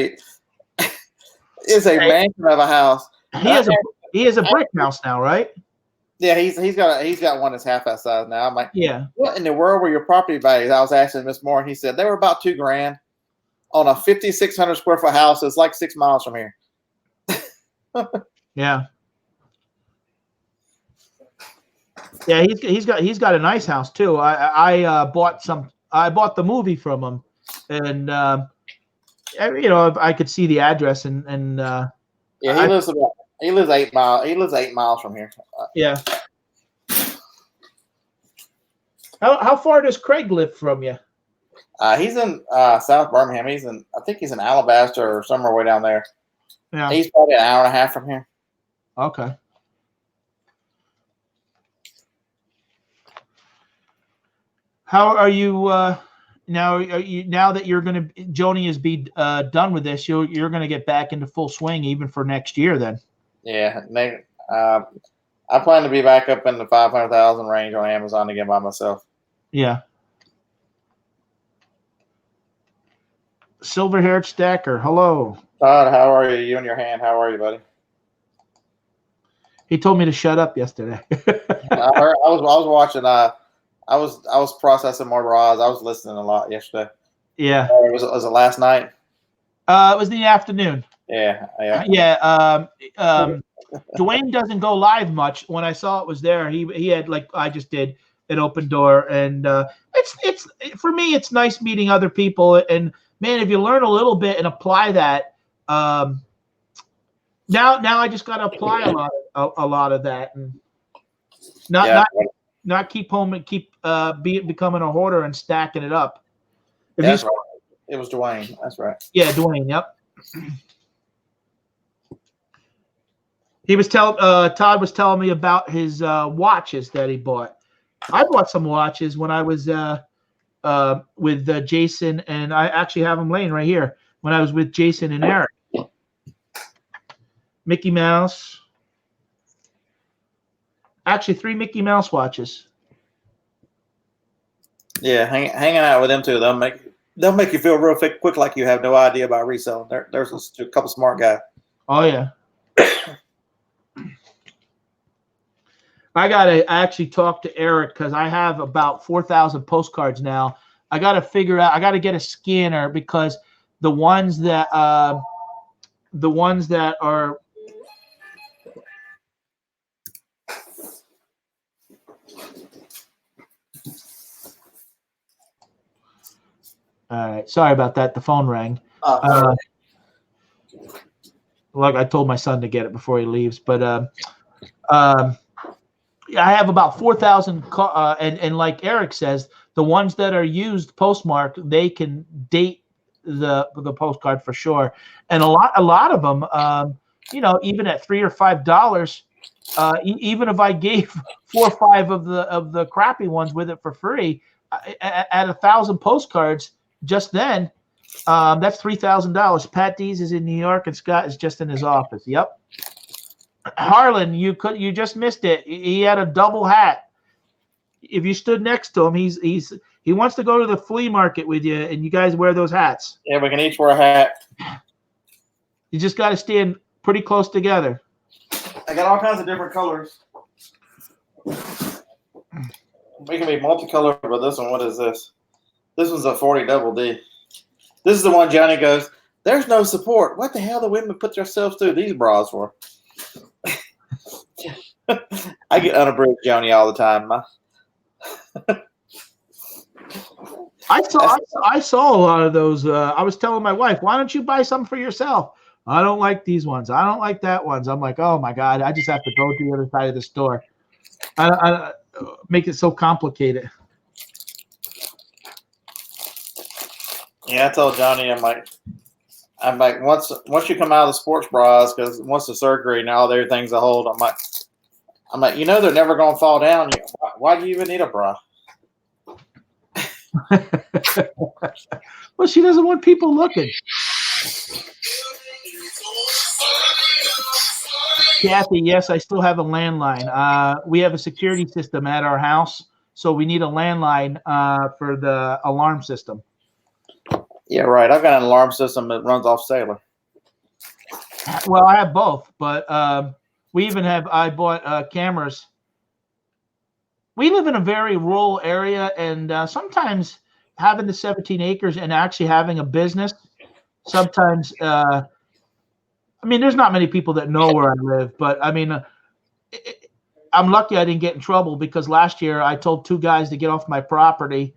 a mansion of a house. He has a brick house now, right? Yeah, he's got one that's half that size now. I'm like, yeah. What in the world were your property values? I was asking Miss Moore, and he said they were about $2,000 on a 5,600 square foot house. It's like 6 miles from here. Yeah. Yeah, he's got a nice house too. I bought the movie from him, and I could see the address and yeah, he lives 8 miles. He lives 8 miles from here. Yeah. How far does Craig live from you? He's in South Birmingham. I think he's in Alabaster or somewhere way down there. Yeah. He's probably an hour and a half from here. Okay. How are you now? Now that you're going to Joni is done with this, you're going to get back into full swing even for next year then? Yeah, I plan to be back up in the 500,000 range on Amazon again by myself. Yeah. Silver-haired stacker, hello. Todd, how are you? You and your hand, how are you, buddy? He told me to shut up yesterday. I was watching. I was processing more bras. I was listening a lot yesterday. Yeah. Was it last night? It was in the afternoon. Yeah. Dwayne doesn't go live much. When I saw it was there, he had, like I just did, an open door, and it's for me, it's nice meeting other people. And man, if you learn a little bit and apply that, now I just got to apply a lot of that, and not keep home and keep becoming a hoarder and stacking it up. That's right. It was Dwayne. That's right. Yeah, Dwayne. Yep. He was Todd was telling me about his watches that he bought. I bought some watches when I was with Jason, and I actually have them laying right here when I was with Jason and Eric. Mickey Mouse. Actually, 3 Mickey Mouse watches. Yeah, hanging out with them too. They'll make you feel real quick like you have no idea about reselling. There's a couple smart guys. Oh yeah. I gotta actually talk to Eric because I have about 4,000 postcards now. I gotta figure out. I gotta get a scanner because the ones that are. All right, sorry about that. The phone rang. Like I told my son to get it before he leaves, but I have about 4,000, and like Eric says, the ones that are used postmarked, they can date the postcard for sure, and a lot of them, even at $3 or $5, even if I gave 4 or 5 of the crappy ones with it for free, at 1,000 postcards, just then, that's $3,000. Patdees is in New York, and Scott is just in his office. Yep. Harlan, you just missed it. He had a double hat. If you stood next to him, he wants to go to the flea market with you, and you guys wear those hats. Yeah, we can each wear a hat. You just got to stand pretty close together. I got all kinds of different colors. We can be multicolored, but this one, what is this? This one's a 40 double D. This is the one Johnny goes, there's no support. What the hell do women put themselves through these bras for? I get unabridged Johnny all the time. I saw a lot of those. I was telling my wife, why don't you buy some for yourself? I don't like these ones. I don't like that ones. I'm like, oh my God, I just have to go to the other side of the store. I make it so complicated. Yeah, I told Johnny, I'm like, once you come out of the sports bras, because once the surgery and all their things I hold, I'm like, they're never gonna fall down. Why do you even need a bra? Well, she doesn't want people looking. Kathy, yes, I still have a landline. We have a security system at our house, so we need a landline for the alarm system. Yeah, right. I've got an alarm system that runs off Sailor. Well, I have both, but we even have. I bought cameras. We live in a very rural area, and sometimes having the 17 acres and actually having a business, sometimes. There's not many people that know where I live, but I'm lucky I didn't get in trouble because last year I told 2 guys to get off my property.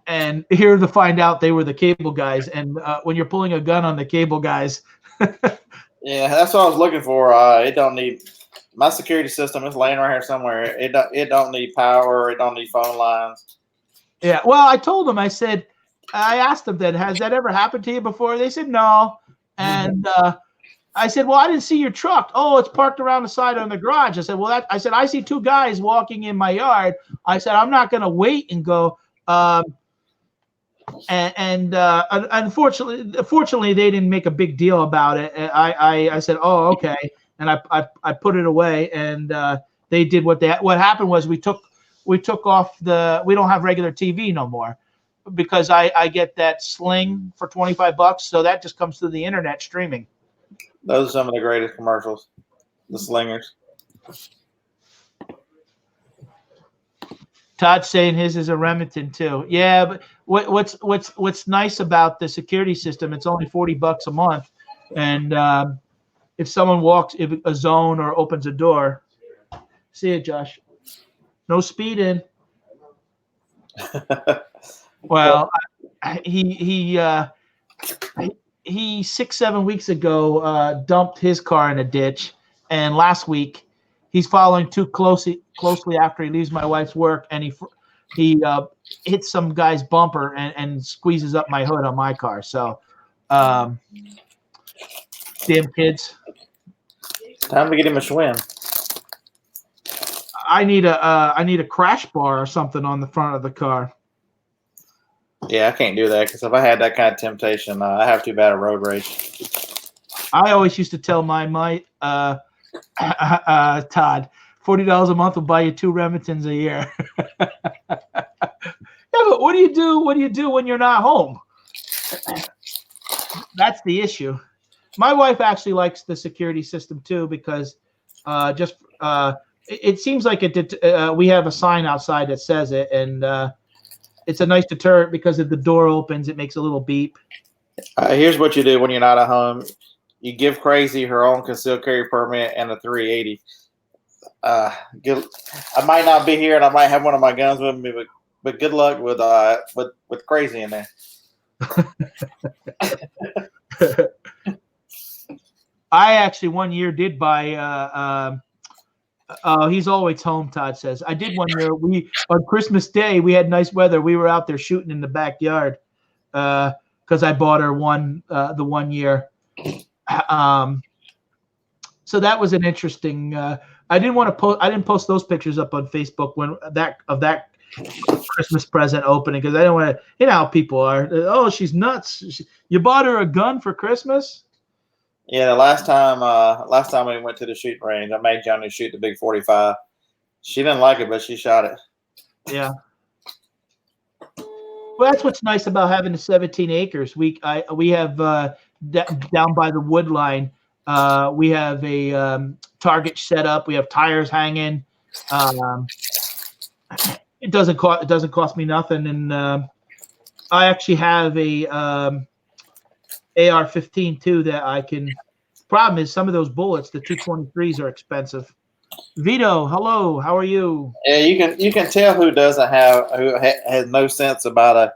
And here to find out they were the cable guys. And when you're pulling a gun on the cable guys. Yeah, that's what I was looking for. It don't need my security system is laying right here somewhere. It don't need power. It don't need phone lines. Yeah. Well, I told them, I asked them that, has that ever happened to you before? They said, no. And I said, well, I didn't see your truck. Oh, it's parked around the side of the garage. I said, well, I see 2 guys walking in my yard. I said, I'm not going to wait and go, unfortunately, they didn't make a big deal about it. I said, "Oh, okay," and I put it away. And they did what happened was we took off we don't have regular TV no more because I get that Sling for $25, so that just comes through the internet streaming. Those are some of the greatest commercials, the Slingers. Todd's saying his is a Remington too. Yeah, but what's nice about the security system? It's only $40 a month, and if someone walks, if a zone or opens a door, see it, Josh. No speeding. Well, he 6-7 weeks ago dumped his car in a ditch, and last week he's following too closely after he leaves my wife's work, and he hits some guy's bumper and squeezes up my hood on my car. So, damn kids. Time to get him a Schwinn. I need a crash bar or something on the front of the car. Yeah, I can't do that because if I had that kind of temptation, I have too bad a road rage. I always used to tell my Todd, $40 a month will buy you 2 Remingtons a year. Yeah, but what do you do? What do you do when you're not home? That's the issue. My wife actually likes the security system too because it seems like we have a sign outside that says it, and it's a nice deterrent because if the door opens, it makes a little beep. Here's what you do when you're not at home. You give Crazy her own concealed carry permit and a 380. I might not be here and I might have one of my guns with me, but good luck with Crazy in there. I actually one year did buy he's always home, Todd says. I did one year. On Christmas Day, we had nice weather. We were out there shooting in the backyard because I bought her the 1 year. So that was an interesting. I didn't post those pictures up on Facebook of that Christmas present opening because I didn't want to. You know how people are. Oh, she's nuts. You bought her a gun for Christmas? Yeah, the last time we went to the shooting range, I made Johnny shoot the big 45. She didn't like it, but she shot it. Yeah. Well, that's what's nice about having the 17 acres. We have down by the wood line. We have a target set up. We have tires hanging. It doesn't cost me nothing, and I actually have a AR-15 too that I can. Problem is some of those bullets, the 223s, are expensive. Vito, hello, how are you? Yeah, you can tell who has no sense about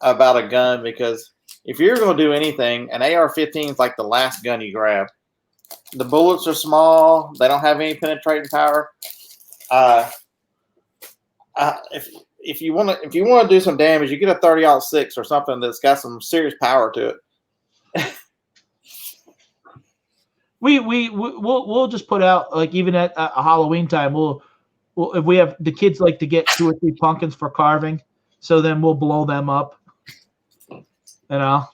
a gun because if you're going to do anything, an AR-15 is like the last gun you grab. The bullets are small; they don't have any penetrating power. If you want to do some damage, you get a 30-06 or something that's got some serious power to it. We'll just put out, like, even at a Halloween time, we'll if we have the kids like to get 2 or 3 pumpkins for carving, so then we'll blow them up. You know.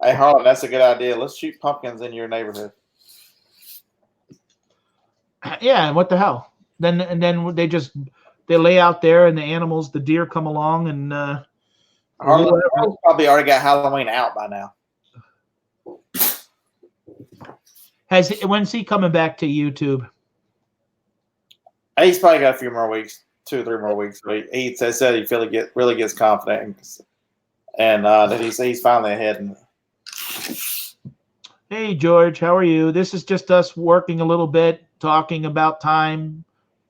Hey, Harlan, that's a good idea. Let's shoot pumpkins in your neighborhood. Yeah, what the hell? Then they lay out there, and the deer come along, and Harlan's probably already got Halloween out by now. When's he coming back to YouTube? He's probably got a few more weeks, 2 or 3 more weeks. But he said he really gets confident, and that he's finally ahead. Hey, George, how are you? This is just us working a little bit, talking about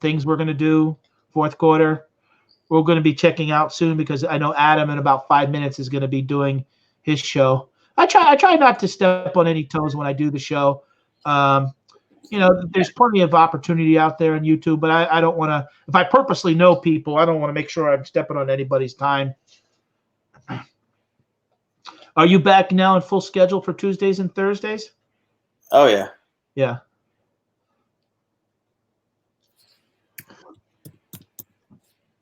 things we're going to do, 4th quarter. We're going to be checking out soon because I know Adam in about 5 minutes is going to be doing his show. I try not to step on any toes when I do the show. There's plenty of opportunity out there on YouTube, but I don't want to. If I purposely know people, I don't want to make sure I'm stepping on anybody's time. Are you back now in full schedule for Tuesdays and Thursdays? Oh yeah. Yeah.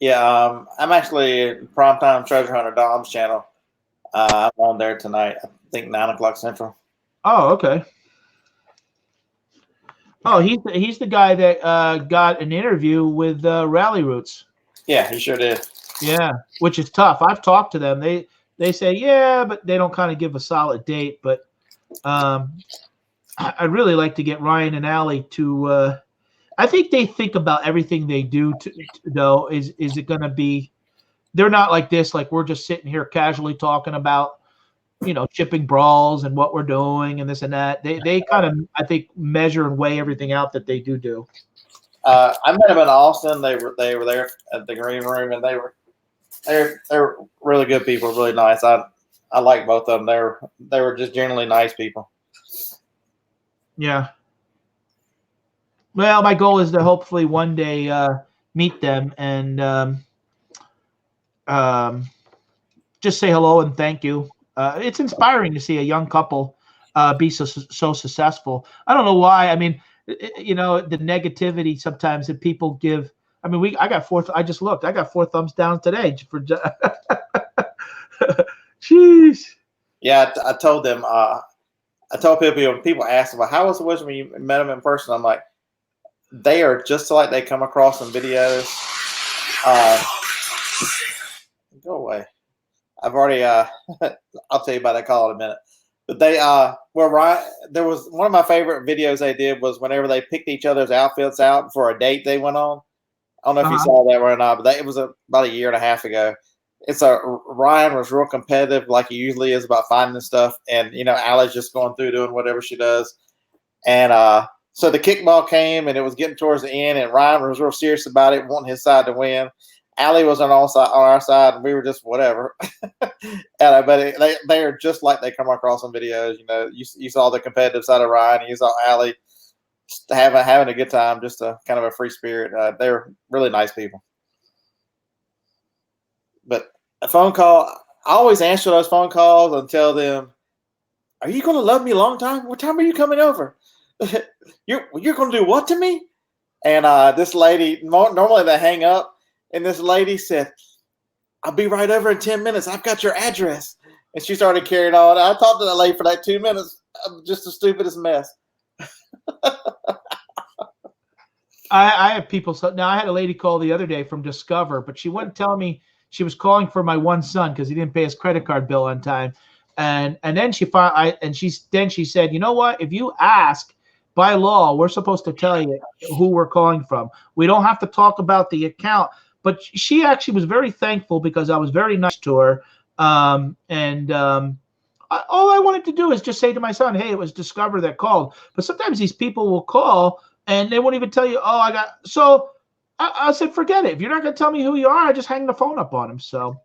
Yeah, I'm actually Primetime Treasure Hunter Dom's channel. I'm on there tonight. I think 9 o'clock Central. Oh, okay. Oh, he's the guy that got an interview with Rally Roots. Yeah, he sure did. Yeah, which is tough. I've talked to them. They say, yeah, but they don't kind of give a solid date. But I'd really like to get Ryan and Allie to I think they think about everything they do though. Is it going to be – they're not like this, like we're just sitting here casually talking about, shipping brawls and what we're doing and this and that. They kind of, I think, measure and weigh everything out that they do. I met them in Austin. They were there at the green room, and they were really good people, really nice. I like both of them. They were just generally nice people. Yeah. Well, my goal is to hopefully one day meet them and just say hello and thank you. It's inspiring to see a young couple be so successful. I don't know why. I mean, you know, the negativity sometimes that people give. I mean, I got four. I just looked. I got 4 thumbs down today for. Jeez. Yeah, I told them. I told people when people ask about how was the wizard when you met them in person, I'm like, they are just like they come across in videos. Go away. I've already. I'll tell you about that call in a minute. But they there was one of my favorite videos they did was whenever they picked each other's outfits out for a date they went on. I don't know if you saw that or not, but it was about a year and a half ago. Ryan was real competitive, like he usually is, about finding stuff, and you know, Allie's just going through doing whatever she does, and so the kickball came, and it was getting towards the end, and Ryan was real serious about it, wanting his side to win. Allie was on our side, and we were just whatever. But they are just like they come across on videos. You know, you saw the competitive side of Ryan, you saw Allie having a good time, just a kind of a free spirit. They're really nice people. But a phone call, I always answer those phone calls and tell them, "Are you going to love me a long time? What time are you coming over? You're going to do what to me?" And this lady, normally they hang up, and this lady said, "I'll be right over in 10 minutes. I've got your address." And she started carrying on. I talked to that lady for like 2 minutes. I'm just the stupidest mess. I have people. So now I had a lady call the other day from Discover, but she wouldn't tell me she was calling for my one son because he didn't pay his credit card bill on time. And then she said, "You know what? If you ask, by law, we're supposed to tell you who we're calling from. We don't have to talk about the account." But she actually was very thankful because I was very nice to her. All I wanted to do is just say to my son, "Hey, it was Discover that called." But sometimes these people will call and they won't even tell you, "Oh, I got." So I said, forget it. If you're not going to tell me who you are, I just hang the phone up on him. So,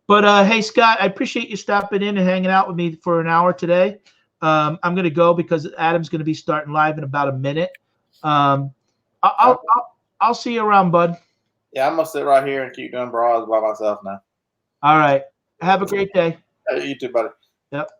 but hey, Scott, I appreciate you stopping in and hanging out with me for an hour today. I'm going to go because Adam's going to be starting live in about a minute. I'll see you around, bud. Yeah, I'm gonna sit right here and keep doing bras by myself now. All right. Have a great day. You too, buddy. Yep.